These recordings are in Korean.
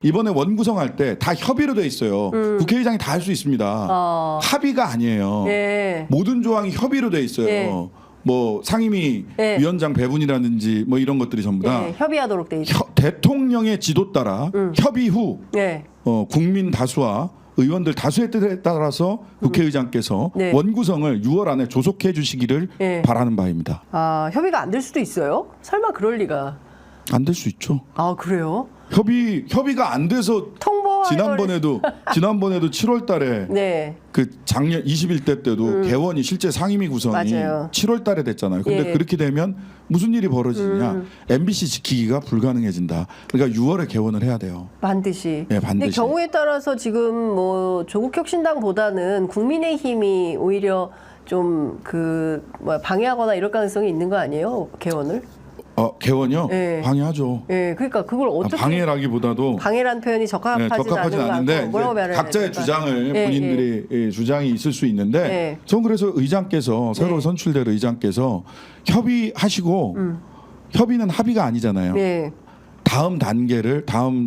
이번에 원구성할 때 다 협의로 돼 있어요. 국회의장이 다 할 수 있습니다. 합의가 아니에요. 네. 모든 조항이 협의로 돼 있어요. 네. 뭐 상임위 네. 위원장 배분이라든지 뭐 이런 것들이 전부 다 네, 협의하도록 돼 있죠. 대통령의 지도 따라 협의 후 네. 국민 다수와 의원들 다수의 뜻에 따라서 국회의장께서 네. 원구성을 6월 안에 조속해 주시기를 네. 바라는 바입니다. 아, 협의가 안 될 수도 있어요? 설마 그럴 리가. 안 될 수 있죠. 아, 그래요? 협의가 안 돼서 지난번에도 7월 달에 네. 그 작년 21대 때도 개원이 실제 상임위 구성이 맞아요. 7월 달에 됐잖아요. 근데 예. 그렇게 되면 무슨 일이 벌어지느냐? MBC 지키기가 불가능해진다. 그러니까 6월에 개원을 해야 돼요. 반드시. 네, 반드시. 근데 경우에 따라서 지금 뭐 조국혁신당보다는 국민의힘이 오히려 좀 방해하거나 이럴 가능성이 있는 거 아니에요? 개원을? 개원이요? 네. 방해하죠. 예, 그러니까 그걸 어떻게 방해라기보다도 방해라는 표현이 적합하지 적합하진 않은 않은데 뭐라고 말해야 각자의 될까? 주장을 예, 본인들이 주장이 있을 수 있는데 예. 전 그래서 의장께서 새로 네. 선출될 의장께서 협의하시고 협의는 합의가 아니잖아요. 네. 다음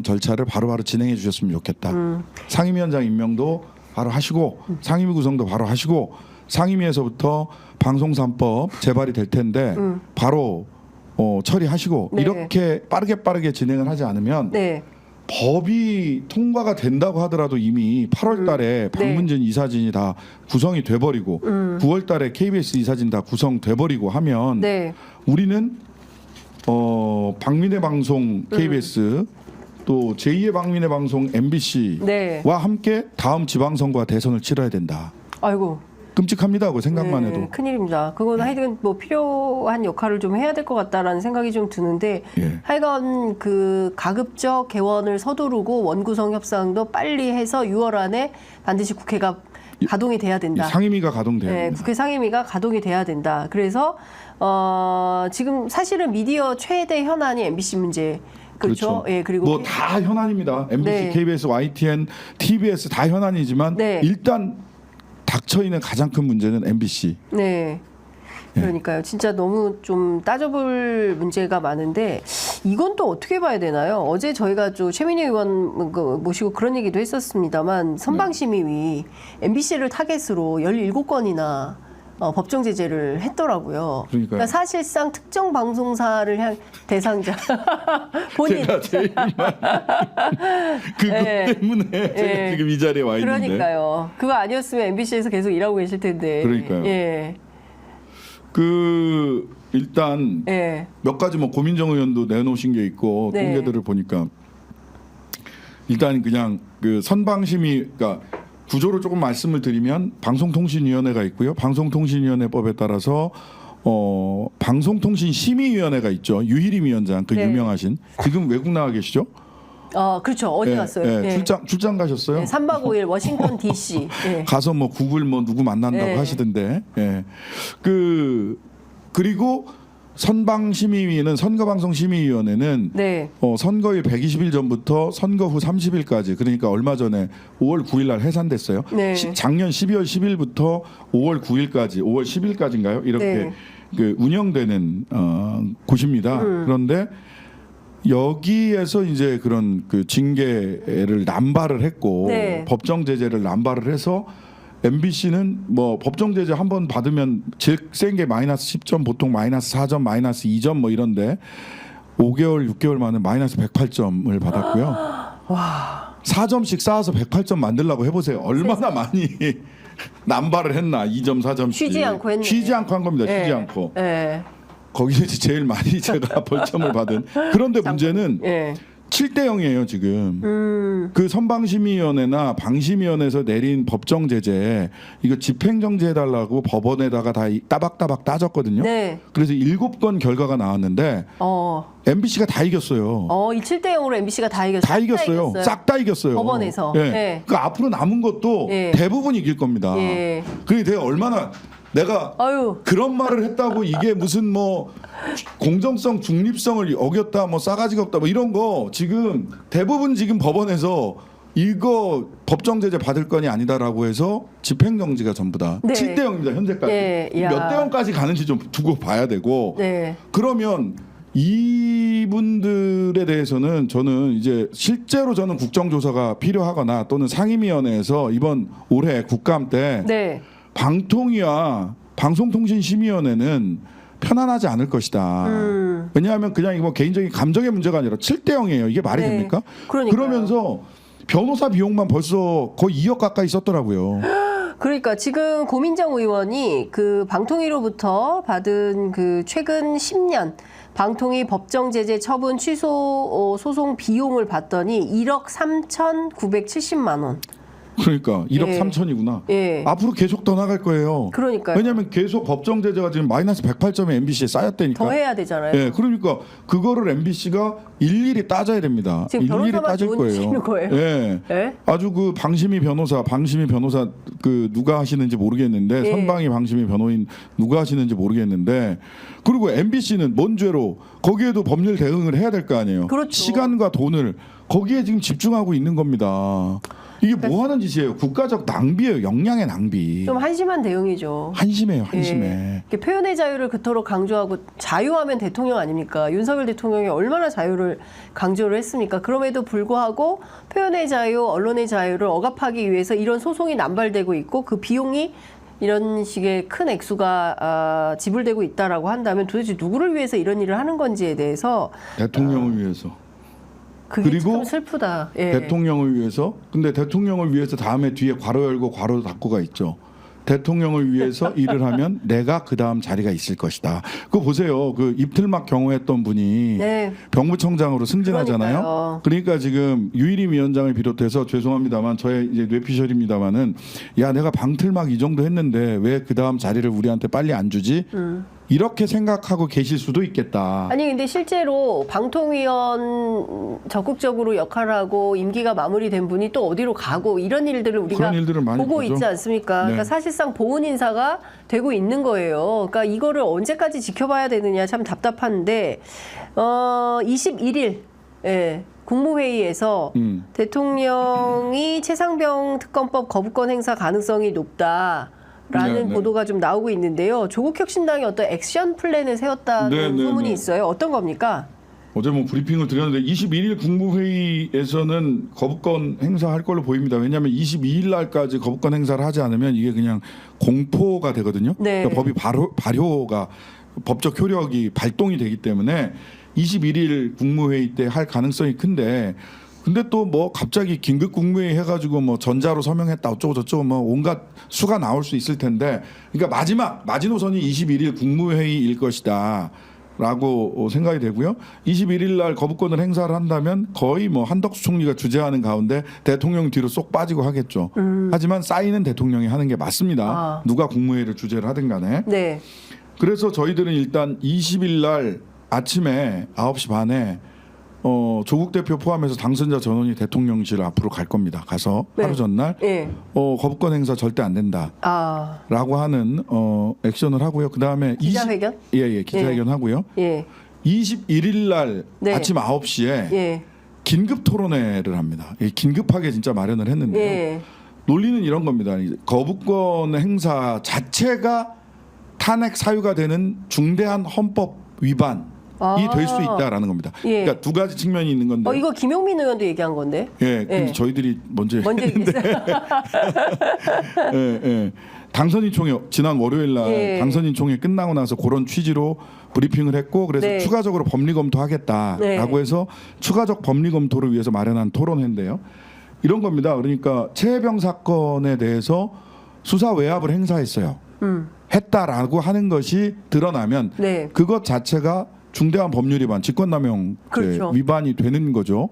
절차를 바로바로 진행해 주셨으면 좋겠다. 상임위원장 임명도 바로 하시고 상임위 구성도 바로 하시고 상임위에서부터 방송3법 재발이 될 텐데 바로 처리하시고 네. 이렇게 빠르게 진행을 하지 않으면 네. 법이 통과가 된다고 하더라도 이미 8월 달에 박문진 이사진이 다 구성이 돼버리고 9월 달에 KBS 이사진 다 구성돼 버리고 하면 네. 우리는 박민의 방송 KBS 또 제2의 박민의 방송 MBC와 네. 함께 다음 지방선거와 대선을 치러야 된다. 아이고. 끔찍합니다. 그 생각만 해도. 큰일입니다. 그건 하여튼 뭐 필요한 역할을 좀 해야 될 것 같다라는 생각이 좀 드는데 예. 하여간 그 가급적 개원을 서두르고 원구성 협상도 빨리 해서 6월 안에 반드시 국회가 가동이 돼야 된다. 상임위가 가동돼야 네, 된다. 국회 상임위가 가동이 돼야 된다. 그래서 지금 사실은 미디어 최대 현안이 MBC 문제. 그렇죠. 예, 그리고 뭐 다 현안입니다. MBC, 네. KBS, YTN, TBS 다 현안이지만 네. 일단 닥쳐 있는 가장 큰 문제는 MBC. 네. 그러니까요. 진짜 너무 좀 따져볼 문제가 많은데 이건 또 어떻게 봐야 되나요? 어제 저희가 좀 최민희 의원 모시고 그런 얘기도 했었습니다만 선방심의위 MBC를 타겟으로 17건이나 법정 제재를 했더라고요. 그러니까요. 사실상 특정 방송사를 향 대상자 본인 제가 제일 그것 네. 때문에 제가 지금 이 자리에 와 있는데. 그러니까요. 그거 아니었으면 MBC에서 계속 일하고 계실 텐데. 그러니까요. 예. 일단 예. 몇 가지 뭐 고민정 의원도 내놓으신 게 있고 네. 통계들을 보니까 일단 그냥 그 선방심의 그러니까 구조를 조금 말씀을 드리면 방송통신위원회가 있고요. 방송통신위원회법에 따라서 방송통신심의위원회가 있죠. 유희림 위원장 그 네. 유명하신 지금 외국 나와 계시죠? 그렇죠. 어디 예, 갔어요? 예, 예. 출장 가셨어요? 네, 3박 5일 워싱턴 DC. 예. 가서 뭐 구글 뭐 누구 만난다고 네. 하시던데. 예. 그리고 선방심의위는 선거방송심의위원회는 네. 선거일 120일 전부터 선거 후 30일까지 그러니까 얼마 전에 5월 9일 날 해산됐어요. 네. 작년 12월 10일부터 5월 9일까지 5월 10일까지인가요? 이렇게 네. 그 운영되는 곳입니다. 그런데 여기에서 이제 그런 그 징계를 남발을 했고 네. 법정 제재를 남발을 해서 MBC는 뭐 법정 제재 한 번 받으면 제일 센 게 마이너스 10점 보통 마이너스 4점 마이너스 2점 뭐 이런데 5개월 6개월 만에 마이너스 108점을 받았고요. 와. 4점씩 쌓아서 108점 만들려고 해보세요. 얼마나 많이 남발을 했나 2점 4점씩 쉬지 않고 했네. 쉬지 않고 한 겁니다. 쉬지 예. 않고 예. 거기서 제일 많이 제가 벌점을 받은 그런데 문제는 예. 7대 0이에요 지금. 그 선방심의위원회나 방심위원회에서 내린 법정 제재 이거 집행정지 해달라고 법원에다가 다 따박따박 따졌거든요. 네. 그래서 7건 결과가 나왔는데 MBC가 다 이겼어요. 이 7대 0으로 MBC가 다 이겼어요. 다 이겼어요. 싹 다 이겼어요. 법원에서. 예. 네. 그 앞으로 남은 것도 예. 대부분 이길 겁니다. 예. 그게 내가 얼마나 내가 아유. 그런 말을 했다고 이게 무슨 뭐 공정성 중립성을 어겼다 뭐 싸가지가 없다 뭐 이런 거 지금 대부분 지금 법원에서 이거 법정 제재 받을 건이 아니다라고 해서 집행정지가 전부 다 네. 7대 0입니다 현재까지. 예. 이야. 몇 대 0까지 가는지 좀 두고 봐야 되고 네. 그러면 이분들에 대해서는 저는 이제 실제로 저는 국정조사가 필요하거나 또는 상임위원회에서 이번 올해 국감 때 네. 방통위와 방송통신심의위원회는 편안하지 않을 것이다. 왜냐하면 그냥 이거 개인적인 감정의 문제가 아니라 7대 0이에요. 이게 말이 네. 됩니까? 그러니까요. 그러면서 변호사 비용만 벌써 거의 2억 가까이 썼더라고요. 그러니까 지금 고민정 의원이 그 방통위로부터 받은 그 최근 10년 방통위 법정 제재 처분 취소 소송 비용을 봤더니 1억 3,970만 원. 그러니까 1억 예. 3천이구나. 예. 앞으로 계속 더 나갈 거예요. 그러니까요. 왜냐하면 계속 법정 제재가 지금 마이너스 108점에 MBC에 쌓였다니까. 더 해야 되잖아요. 예, 그러니까 그거를 MBC가 일일이 따져야 됩니다. 지금 일일이 변호사만 따질 돈 거예요. 주시는 거예요? 예. 예? 아주 그 방심이 변호사 그 누가 하시는지 모르겠는데 예. 선방위 방심이 변호인 누가 하시는지 모르겠는데 그리고 MBC는 뭔 죄로 거기에도 법률 대응을 해야 될 거 아니에요. 그렇죠. 시간과 돈을 거기에 지금 집중하고 있는 겁니다. 이게 뭐 하는 짓이에요? 국가적 낭비예요. 역량의 낭비. 좀 한심한 대응이죠. 한심해요. 한심해. 예. 이렇게 표현의 자유를 그토록 강조하고 자유하면 대통령 아닙니까? 윤석열 대통령이 얼마나 자유를 강조를 했습니까? 그럼에도 불구하고 표현의 자유, 언론의 자유를 억압하기 위해서 이런 소송이 남발되고 있고 그 비용이 이런 식의 큰 액수가 지불되고 있다라고 한다면 도대체 누구를 위해서 이런 일을 하는 건지에 대해서 대통령을 위해서. 그게 그리고 참 슬프다. 예. 대통령을 위해서. 근데 대통령을 위해서 다음에 뒤에 괄호 열고 괄호 닫고가 있죠. 대통령을 위해서 일을 하면 내가 그 다음 자리가 있을 것이다. 그거 보세요. 그 입틀막 경호했던 분이 네. 병무청장으로 승진하잖아요. 그러니까요. 그러니까 지금 유일임 위원장을 비롯해서 죄송합니다만 저의 이제 뇌피셜입니다만은 야 내가 방틀막 이 정도 했는데 왜 그 다음 자리를 우리한테 빨리 안 주지? 이렇게 생각하고 계실 수도 있겠다. 아니 근데 실제로 방통위원 적극적으로 역할을 하고 임기가 마무리된 분이 또 어디로 가고 이런 일들을 우리가 그런 일들을 많이 보고 보죠. 있지 않습니까? 네. 그러니까 사실상 보훈 인사가 되고 있는 거예요. 그러니까 이거를 언제까지 지켜봐야 되느냐 참 답답한데 21일 예, 국무회의에서 대통령이 최상병 특검법 거부권 행사 가능성이 높다. 라는 네, 네. 보도가 좀 나오고 있는데요. 조국혁신당이 어떤 액션 플랜을 세웠다는 네, 네, 소문이 네. 있어요. 어떤 겁니까? 어제 뭐 브리핑을 드렸는데 21일 국무회의에서는 거부권 행사할 걸로 보입니다. 왜냐하면 22일 날까지 거부권 행사를 하지 않으면 이게 그냥 공포가 되거든요. 네. 그러니까 법이 발효가 법적 효력이 발동이 되기 때문에 21일 국무회의 때 할 가능성이 큰데 근데 또 뭐 갑자기 긴급 국무회의 해가지고 뭐 전자로 서명했다 어쩌고 저쩌고 뭐 온갖 수가 나올 수 있을 텐데 그러니까 마지노선이 21일 국무회의일 것이다. 라고 생각이 되고요. 21일 날 거부권을 행사를 한다면 거의 뭐 한덕수 총리가 주재하는 가운데 대통령 뒤로 쏙 빠지고 하겠죠. 하지만 사인은 대통령이 하는 게 맞습니다. 아. 누가 국무회의를 주재를 하든 간에. 네. 그래서 저희들은 일단 20일 날 아침에 9시 반에 조국 대표 포함해서 당선자 전원이 대통령실 앞으로 갈 겁니다. 가서 네. 하루 전날 예. 거부권 행사 절대 안 된다. 아, 라고 하는 액션을 하고요. 그다음에 기자회견? 예, 기자회견 하고요. 예. 21일 날 네. 아침 9시에 예. 긴급 토론회를 합니다. 긴급하게 진짜 마련을 했는데요. 예. 논리는 이런 겁니다. 거부권 행사 자체가 탄핵 사유가 되는 중대한 헌법 위반이 될 수 있다라는 겁니다. 예. 그러니까 두 가지 측면이 있는 건데. 이거 김용민 의원도 얘기한 건데. 예, 근데 예. 저희들이 먼저 얘기했어요. 예. 당선인 총회 지난 월요일 날 예. 당선인 총회 끝나고 나서 그런 취지로 브리핑을 했고 그래서 네. 추가적으로 법리 검토하겠다라고 네. 해서 추가적 법리 검토를 위해서 마련한 토론회인데요. 이런 겁니다. 그러니까 최혜병 사건에 대해서 수사 외압을 행사했어요. 했다라고 하는 것이 드러나면 네. 그것 자체가 중대한 법률 위반, 직권남용 그렇죠. 위반이 되는 거죠.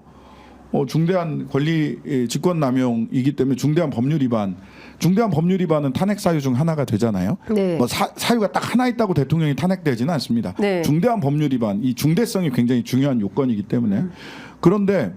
중대한 권리 직권남용이기 때문에 중대한 법률 위반. 중대한 법률 위반은 탄핵 사유 중 하나가 되잖아요. 네. 뭐 사유가 딱 하나 있다고 대통령이 탄핵되지는 않습니다. 네. 중대한 법률 위반, 이 중대성이 굉장히 중요한 요건이기 때문에 그런데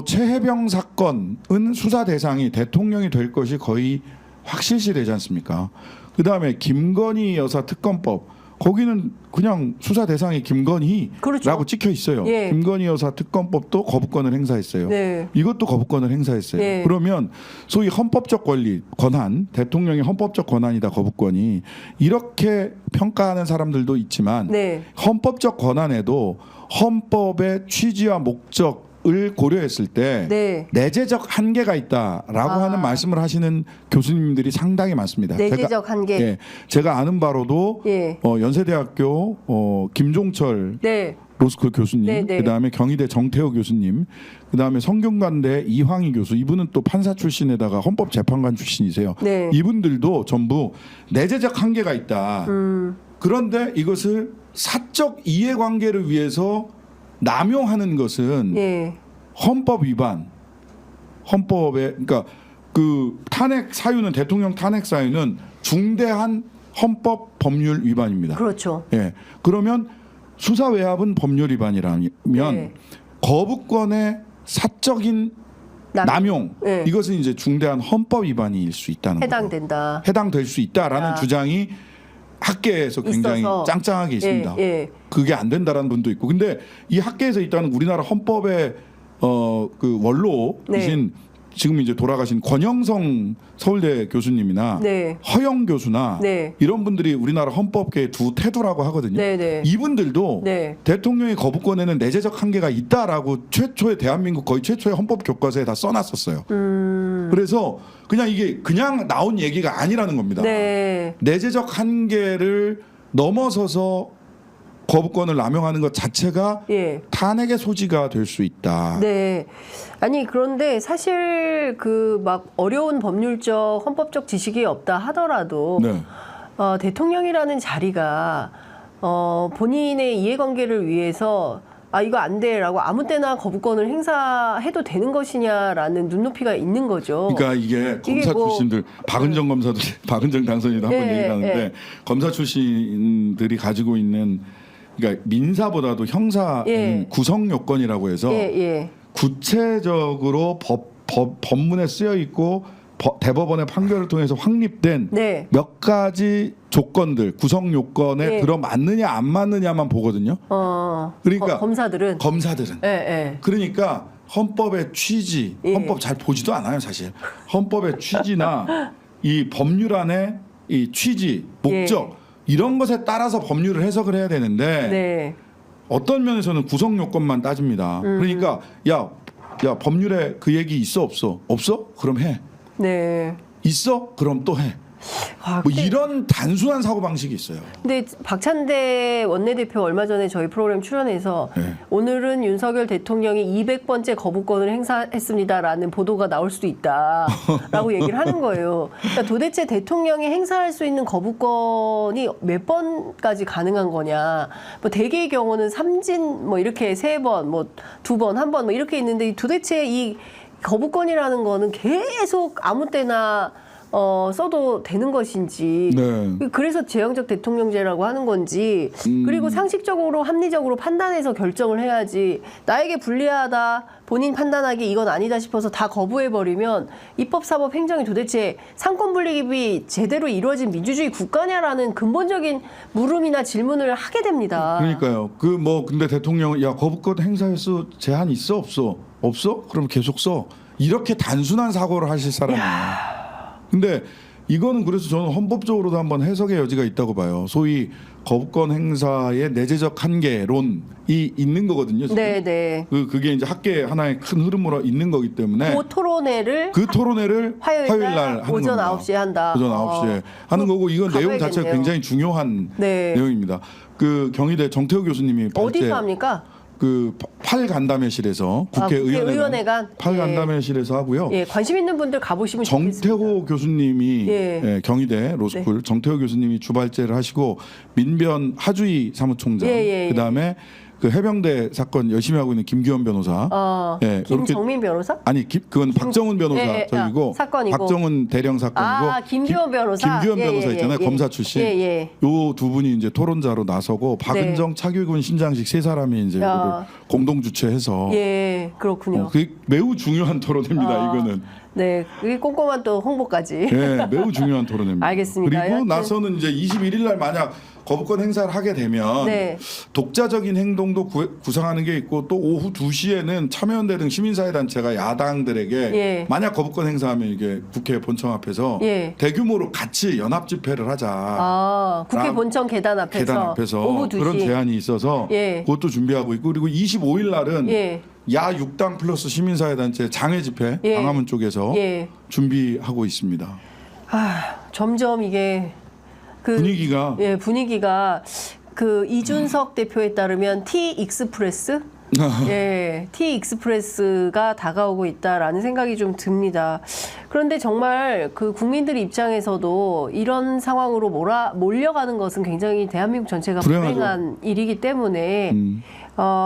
최혜병 사건은 수사 대상이 대통령이 될 것이 거의 확실시 되지 않습니까? 그 다음에 김건희 여사 특검법 거기는 그냥 수사 대상이 김건희라고 그렇죠. 찍혀 있어요. 예. 김건희 여사 특검법도 거부권을 행사했어요. 네. 이것도 거부권을 행사했어요. 예. 그러면 소위 헌법적 권리, 권한, 대통령의 헌법적 권한이다 거부권이 이렇게 평가하는 사람들도 있지만 네. 헌법적 권한에도 헌법의 취지와 목적을 고려했을 때 네. 내재적 한계가 있다라고 하는 말씀을 하시는 교수님들이 상당히 많습니다. 내재적 한계. 예, 제가 아는 바로도 예. 연세대학교 김종철 네. 로스쿨 교수님, 네, 네. 그다음에 경희대 정태호 교수님, 그다음에 성균관대 이황희 교수, 이분은 또 판사 출신에다가 헌법재판관 출신이세요. 네. 이분들도 전부 내재적 한계가 있다. 그런데 이것을 사적 이해관계를 위해서 남용하는 것은 예. 헌법 위반, 헌법에 그러니까 그 탄핵 사유는 대통령 탄핵 사유는 중대한 헌법 법률 위반입니다. 그렇죠. 예. 그러면 수사 외압은 법률 위반이라면 네. 거부권의 사적인 남용 네. 이것은 이제 중대한 헌법 위반일 수 있다는 거죠. 해당된다. 해당될 수 있다라는 아. 주장이 학계에서 굉장히 있어서. 짱짱하게 있습니다. 예, 예. 그게 안 된다라는 분도 있고, 근데 이 학계에서 있다는 우리나라 헌법의 그 원로이신 지금 이제 돌아가신 권영성 서울대 교수님이나 네. 허영 교수나 네. 이런 분들이 우리나라 헌법계의 두 태두라고 하거든요. 네, 네. 이분들도 네. 대통령의 거부권에는 내재적 한계가 있다라고 최초의 대한민국 거의 최초의 헌법 교과서에 다 써놨었어요. 그래서 그냥 이게 그냥 나온 얘기가 아니라는 겁니다. 네. 내재적 한계를 넘어서서 거부권을 남용하는 것 자체가 예. 탄핵의 소지가 될 수 있다. 네. 아니 그런데 사실 그 막 어려운 법률적 헌법적 지식이 없다 하더라도 네. 대통령이라는 자리가 본인의 이해관계를 위해서 이거 안 돼라고 아무 때나 거부권을 행사해도 되는 것이냐라는 눈높이가 있는 거죠. 그러니까 이게 검사 뭐- 출신들 박은정 검사도 박은정 당선인도 한번 예, 얘기를 하는데 예. 검사 출신들이 가지고 있는 그러니까 민사보다도 형사 예. 구성 요건이라고 해서 예, 예. 구체적으로 법문에 쓰여 있고 대법원의 판결을 통해서 확립된 네. 몇 가지 조건들 구성 요건에 예. 들어맞느냐 안 맞느냐만 보거든요. 그러니까 검사들은 검사들은 예, 예. 그러니까 헌법의 취지, 예. 헌법 잘 보지도 않아요 사실. 헌법의 취지나 이 법률안의 이 취지, 목적 이런 것에 따라서 법률을 해석을 해야 되는데 네. 어떤 면에서는 구성 요건만 따집니다. 그러니까 야 법률에 그 얘기 있어 없어? 없어? 그럼 해. 네. 있어? 그럼 또 해. 뭐 근데- 이런 단순한 사고 방식이 있어요. 근데 박찬대 원내대표 얼마 전에 저희 프로그램 출연해서 네. 오늘은 윤석열 대통령이 200번째 거부권을 행사했습니다라는 보도가 나올 수도 있다라고 얘기를 하는 거예요. 그러니까 도대체 대통령이 행사할 수 있는 거부권이 몇 번까지 가능한 거냐. 뭐 대개의 경우는 삼진 뭐 이렇게 3번, 뭐 2번, 1번 뭐 이렇게 있는데 도대체 이 거부권이라는 거는 계속 아무 때나 써도 되는 것인지 네. 그래서 제왕적 대통령제라고 하는 건지 그리고 상식적으로 합리적으로 판단해서 결정을 해야지 나에게 불리하다 본인 판단하기 이건 아니다 싶어서 다 거부해버리면 입법 사법 행정이 도대체 상권 분립이 제대로 이루어진 민주주의 국가냐라는 근본적인 물음이나 질문을 하게 됩니다. 그러니까요. 그 뭐 근데 대통령은 야 거부권 행사횟수 제한 있어 없어? 없어? 그럼 계속 써. 이렇게 단순한 사고를 하실 사람이에요. 근데 이거는 그래서 저는 헌법적으로도 한번 해석의 여지가 있다고 봐요. 소위 거부권 행사의 내재적 한계론이 있는 거거든요. 지금. 네. 그게 이제 학계 하나의 큰 흐름으로 있는 거기 때문에 그 토론회를 그 토론회를 화요일 날 하는 오전 겁니다. 9시에 한다. 오전 9시에 하는 거고 이건 내용 자체가 가봐야겠네요. 굉장히 중요한 네. 내용입니다. 그 경희대 정태호 교수님이 어디서 합니까? 그 팔간담회실에서 국회의원회관 팔간담회실에서 하고요. 예, 관심 있는 분들 가보시면 좋겠습니다. 정태호 교수님이 예. 경희대 로스쿨 정태호 교수님이 주발제를 하시고 민변 하주희 사무총장 그다음에 그 해병대 사건 열심히 하고 있는 김규현 변호사 김정민 변호사? 아니 그건 박정훈 변호사 저기고 사건이고. 박정훈 대령 사건이고 김규현 변호사 김규현 변호사 있잖아요. 검사 출신 요 두 분이 이제 토론자로 나서고 박은정 차규근 신장식 세 사람이 이제 이거를 공동 주최해서 예, 그렇군요. 그게 매우 중요한 토론입니다. 이거는 네, 그게 꼼꼼한 또 홍보까지. 예, 매우 중요한 토론입니다. 알겠습니다. 그리고 여하튼- 나서는 이제 21일 날 만약 거부권 행사를 하게 되면 네. 독자적인 행동도 구상하는 게 있고 또 오후 2시에는 참여연대 등 시민사회단체가 야당들에게 예. 만약 거부권 행사하면 이게 국회 본청 앞에서 예. 대규모로 같이 연합 집회를 하자. 아, 국회 라- 본청 계단 앞에서, 계단 앞에서 오후 2시. 그런 제안이 있어서 예. 그것도 준비하고 있고 그리고 25일 날은 예. 야 6당 플러스 시민사회단체 장외 집회 예. 광화문 쪽에서 예. 준비하고 있습니다. 점점 이게 그 분위기가 그 이준석 대표에 따르면 T 익스프레스 T 익스프레스가 다가오고 있다라는 생각이 좀 듭니다. 그런데 정말 그 국민들 입장에서도 이런 상황으로 몰려가는 것은 굉장히 대한민국 전체가 불행하죠. 불행한 일이기 때문에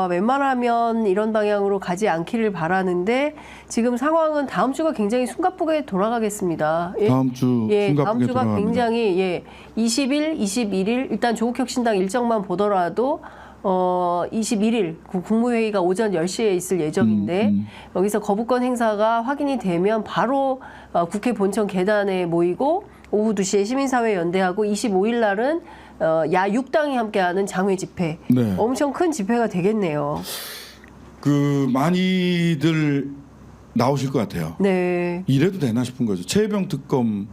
웬만하면 이런 방향으로 가지 않기를 바라는데 지금 상황은 다음 주가 굉장히 숨가쁘게 돌아가겠습니다. 예? 다음 주 숨가쁘게 다음 주가 돌아갑니다. 굉장히 20일, 21일 일단 조국혁신당 일정만 보더라도 21일 국무회의가 오전 10시에 있을 예정인데 여기서 거부권 행사가 확인이 되면 바로 국회 본청 계단에 모이고 오후 2시에 시민사회 연대하고 25일 날은 야 6당이 함께하는 장외 집회. 네. 엄청 큰 집회가 되겠네요. 그 많이들 나오실 것 같아요. 네. 이래도 되나 싶은 거죠. 최혜병 특검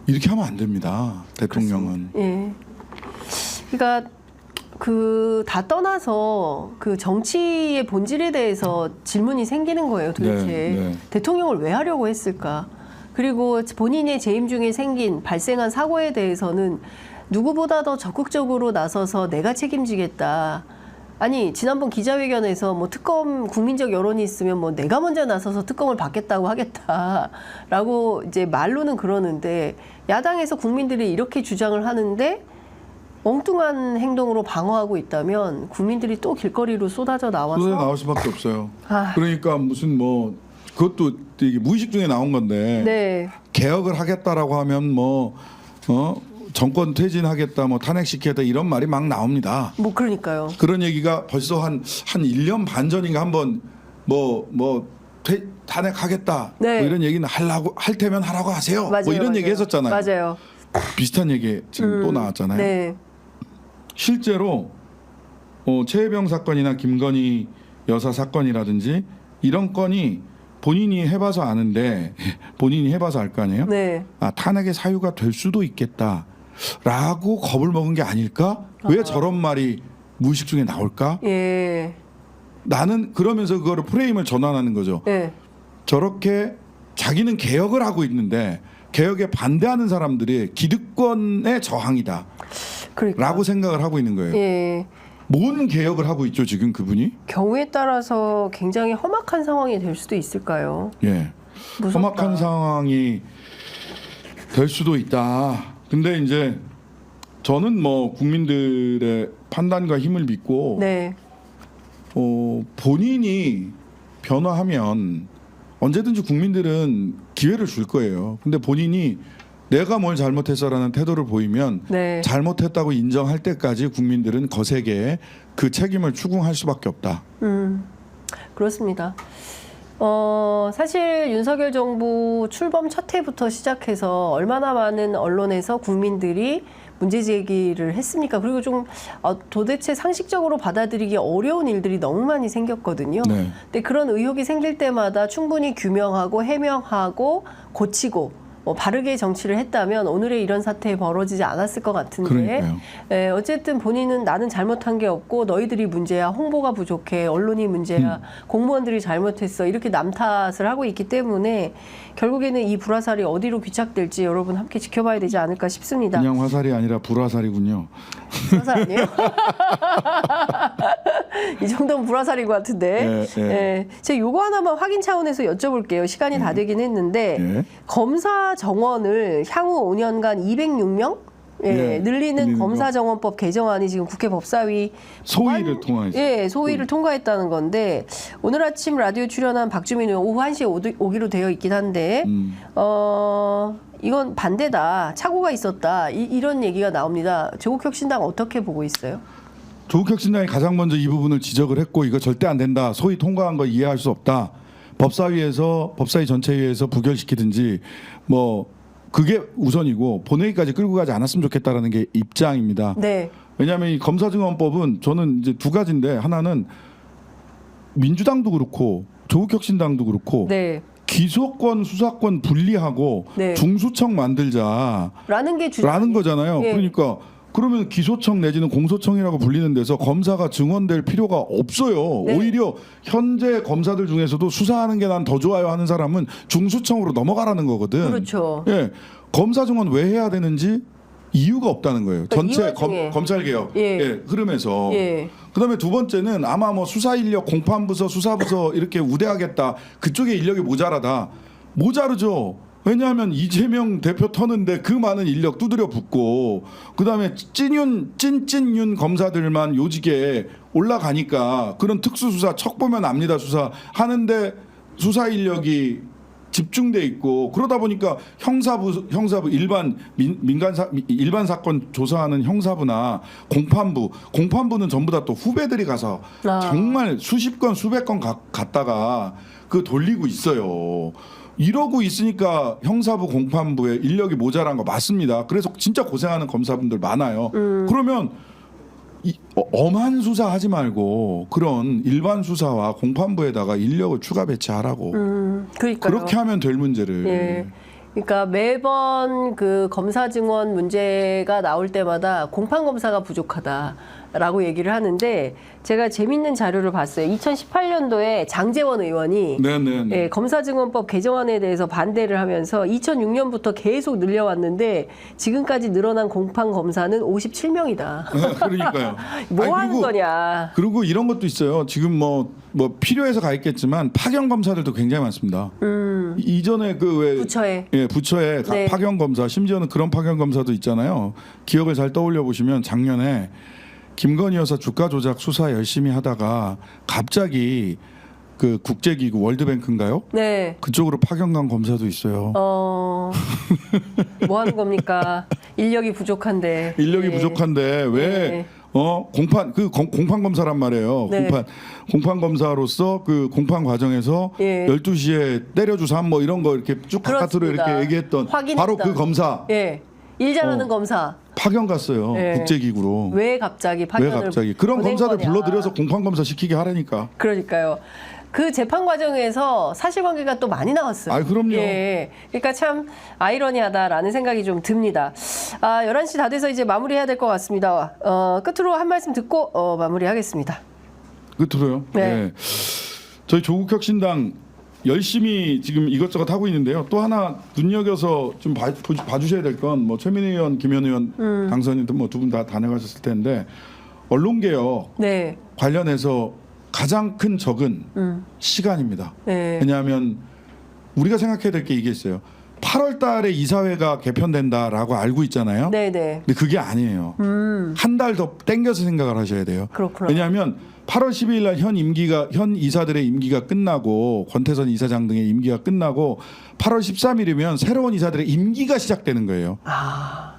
이렇게 하면 안 됩니다. 대통령은. 예. 그러니까 그 다 떠나서 그 정치의 본질에 대해서 질문이 생기는 거예요. 도대체 네. 대통령을 왜 하려고 했을까? 그리고 본인의 재임 중에 발생한 사고에 대해서는 누구보다 더 적극적으로 나서서 내가 책임지겠다. 아니 지난번 기자회견에서 뭐 특검 국민적 여론이 있으면 뭐 내가 먼저 나서서 특검을 받겠다고 하겠다라고 이제 말로는 그러는데 야당에서 국민들이 이렇게 주장을 하는데 엉뚱한 행동으로 방어하고 있다면 국민들이 또 길거리로 쏟아져 나와서 나올 수밖에 없어요. 아. 그러니까 무슨 뭐 그것도 되게 무의식 중에 나온 건데 네. 개혁을 하겠다라고 하면 정권 퇴진하겠다, 탄핵시키겠다 이런 말이 막 나옵니다. 뭐 그러니까요. 그런 얘기가 벌써 한 1년 반 전인가 한번 탄핵하겠다 네. 뭐 이런 얘기는 할 테면 하라고 하세요. 맞아요, 뭐 이런 맞아요. 얘기 했었잖아요. 맞아요. 비슷한 얘기 지금 또 나왔잖아요. 네. 실제로 최혜병 사건이나 김건희 여사 사건이라든지 이런 건이 본인이 해봐서 아는데 본인이 해봐서 알 거 아니에요? 네. 탄핵의 사유가 될 수도 있겠다라고 겁을 먹은 게 아닐까? 왜 저런 말이 무의식 중에 나올까? 예. 나는 그러면서 그거를 프레임을 전환하는 거죠. 예. 저렇게 자기는 개혁을 하고 있는데 개혁에 반대하는 사람들이 기득권의 저항이다 그러니까. 라고 생각을 하고 있는 거예요. 예. 뭔 개혁을 하고 있죠 지금 그분이? 경우에 따라서 굉장히 험악한 상황이 될 수도 있을까요? 예. 무섭다. 험악한 상황이 될 수도 있다. 근데 이제 저는 국민들의 판단과 힘을 믿고 네. 본인이 변화하면 언제든지 국민들은 기회를 줄 거예요. 근데 본인이 내가 뭘 잘못했어라는 태도를 보이면 네. 잘못했다고 인정할 때까지 국민들은 거세게 그 책임을 추궁할 수밖에 없다. 그렇습니다. 사실 윤석열 정부 출범 첫 해부터 시작해서 얼마나 많은 언론에서 국민들이 문제 제기를 했습니까? 그리고 좀 도대체 상식적으로 받아들이기 어려운 일들이 너무 많이 생겼거든요. 네. 근데 그런 의혹이 생길 때마다 충분히 규명하고 해명하고 고치고 바르게 정치를 했다면 오늘의 이런 사태에 벌어지지 않았을 것 같은데 그러니까요. 어쨌든 본인은 나는 잘못한 게 없고 너희들이 문제야, 홍보가 부족해, 언론이 문제야, 공무원들이 잘못했어 이렇게 남 탓을 하고 있기 때문에 결국에는 이 불화살이 어디로 귀착될지 여러분 함께 지켜봐야 되지 않을까 싶습니다. 그냥 화살이 아니라 불화살이군요. 불화살 아니에요? 이 정도면 불화살인 것 같은데. 예, 예. 제가 요거 하나만 확인 차원에서 여쭤볼게요. 시간이 다 되긴 했는데 예. 검사 정원을 향후 5년간 206명 늘리는 검사정원법 개정안이 지금 국회 법사위 소위를 통해서 소위를 통과했다는 건데 오늘 아침 라디오 출연한 박주민 의원 오후 1시에 오기로 되어 있긴 한데 이건 반대다, 착오가 있었다 이런 얘기가 나옵니다. 조국혁신당 어떻게 보고 있어요? 조국혁신당이 가장 먼저 이 부분을 지적을 했고 이거 절대 안 된다. 소위 통과한 거 이해할 수 없다. 법사위 전체회의에서 부결시키든지 뭐 그게 우선이고 본회의까지 끌고 가지 않았으면 좋겠다라는 게 입장입니다. 네. 왜냐하면 이 검사증언법은 저는 이제 두 가지인데 하나는 민주당도 그렇고 조국혁신당도 그렇고 네. 기소권 수사권 분리하고 네. 중수청 만들자라는 라는 게 주장. 거잖아요. 예. 그러니까 그러면 기소청 내지는 공소청이라고 불리는 데서 검사가 증언될 필요가 없어요. 네. 오히려 현재 검사들 중에서도 수사하는 게 난 더 좋아요 하는 사람은 중수청으로 넘어가라는 거거든. 그렇죠. 예, 검사 증언 왜 해야 되는지 이유가 없다는 거예요. 그러니까 전체 이 와중에. 검찰 개혁 예. 흐름에서. 예. 그다음에 두 번째는 아마 뭐 수사 인력 공판부서 수사부서 이렇게 우대하겠다. 그쪽에 인력이 모자르죠. 왜냐하면 이재명 대표 터는데 그 많은 인력 두드려 붓고 그다음에 찐윤 검사들만 요직에 올라가니까 그런 특수수사 척 보면 압니다 수사 하는데 수사 인력이 집중돼 있고 그러다 보니까 형사부 일반 사건 조사하는 형사부나 공판부는 전부 다 또 후배들이 가서 정말 수십 건 수백 건 갔다가 그 돌리고 있어요. 이러고 있으니까 형사부 공판부에 인력이 모자란 거 맞습니다. 그래서 진짜 고생하는 검사분들 많아요. 그러면 엄한 수사 하지 말고 그런 일반 수사와 공판부에다가 인력을 추가 배치하라고. 그러니까요. 그렇게 하면 될 문제를. 예. 그러니까 매번 그 검사 증언 문제가 나올 때마다 공판 검사가 부족하다라고 얘기를 하는데 제가 재밌는 자료를 봤어요. 2018년도에 장제원 의원이 네네. 예, 검사증언법 개정안에 대해서 반대를 하면서 2006년부터 계속 늘려왔는데 지금까지 늘어난 공판 검사는 57명이다. 그러니까요. 뭐 하는 거냐. 그리고 이런 것도 있어요. 지금 뭐 필요해서 가 있겠지만 파견 검사들도 굉장히 많습니다. 이전에 그 왜 부처에 네. 파견 검사 심지어는 그런 파견 검사도 있잖아요. 기억을 잘 떠올려 보시면 작년에 김건희 여사 주가 조작 수사 열심히 하다가 갑자기 그 국제기구 월드뱅크인가요? 네. 그쪽으로 파견 간 검사도 있어요. 뭐 하는 겁니까? 인력이 부족한데. 인력이 예. 부족한데 왜 네. 공판 검사란 말이에요. 네. 공판 검사로서 그 공판 과정에서 예. 12시에 때려주삼 뭐 이런 거 이렇게 쭉 바깥으로 그렇습니다. 이렇게 얘기했던 확인했던. 바로 그 검사 예. 일 잘하는 검사. 파견 갔어요. 예. 국제기구로. 왜 갑자기 파견을 왜 갑자기 그런 보낸 검사들 거냐. 불러들여서 공판 검사 시키게 하라니까. 그러니까요. 그 재판 과정에서 사실관계가 또 많이 나왔어요. 아, 그럼요. 예. 그러니까 참 아이러니하다라는 생각이 좀 듭니다. 11시 다 돼서 이제 마무리해야 될 것 같습니다. 끝으로 한 말씀 듣고 마무리하겠습니다. 끝으로요. 네. 네. 저희 조국혁신당 열심히 지금 이것저것 하고 있는데요. 또 하나 눈여겨서 좀 봐주셔야 될 건 뭐 최민희 의원, 김현 의원 당선인도 뭐 두 분 다 다녀가셨을 텐데 언론개혁 네. 관련해서 가장 큰 적은 시간입니다. 네. 왜냐하면 우리가 생각해야 될 게 이게 있어요. 8월 달에 이사회가 개편된다라고 알고 있잖아요. 네네. 근데 그게 아니에요. 한 달 더 땡겨서 생각을 하셔야 돼요. 그렇구나. 왜냐하면 8월 12일 날 현 이사들의 임기가 끝나고 권태선 이사장 등의 임기가 끝나고 8월 13일이면 새로운 이사들의 임기가 시작되는 거예요.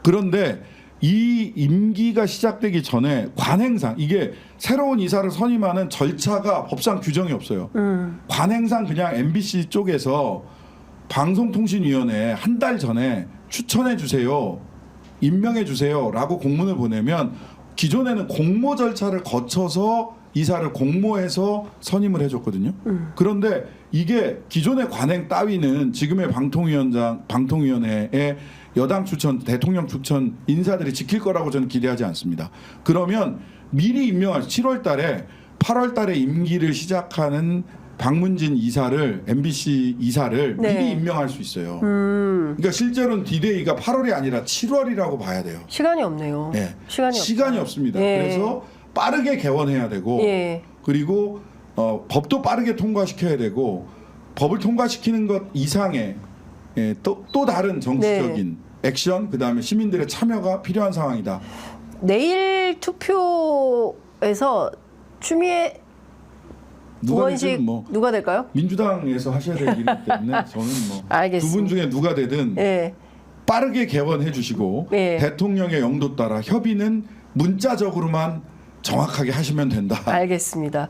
그런데 이 임기가 시작되기 전에 관행상 이게 새로운 이사를 선임하는 절차가 법상 규정이 없어요. 관행상 그냥 MBC 쪽에서 방송통신위원회에 한 달 전에 추천해 주세요. 임명해 주세요라고 공문을 보내면 기존에는 공모 절차를 거쳐서 이사를 공모해서 선임을 해줬거든요. 그런데 이게 기존의 관행 따위는 지금의 방통위원회의 여당 추천, 대통령 추천 인사들이 지킬 거라고 저는 기대하지 않습니다. 그러면 미리 임명할 7월 달에 8월 달에 임기를 시작하는 박문진 이사를 MBC 이사를 네. 미리 임명할 수 있어요. 그러니까 실제로는 D-Day가 8월이 아니라 7월이라고 봐야 돼요. 시간이 없네요. 네. 시간이 없습니다. 예. 그래서 빠르게 개원해야 되고 예. 그리고 법도 빠르게 통과시켜야 되고 법을 통과시키는 것 이상의 또 다른 정치적인 액션 그다음에 시민들의 참여가 필요한 상황이다. 내일 투표에서 추미애 의원식 누가 될까요? 민주당에서 하셔야 될 일이기 때문에 저는 뭐 두 분 중에 누가 되든 예. 빠르게 개원해 주시고 예. 대통령의 영도 따라 협의는 문자적으로만 정확하게 하시면 된다. 알겠습니다.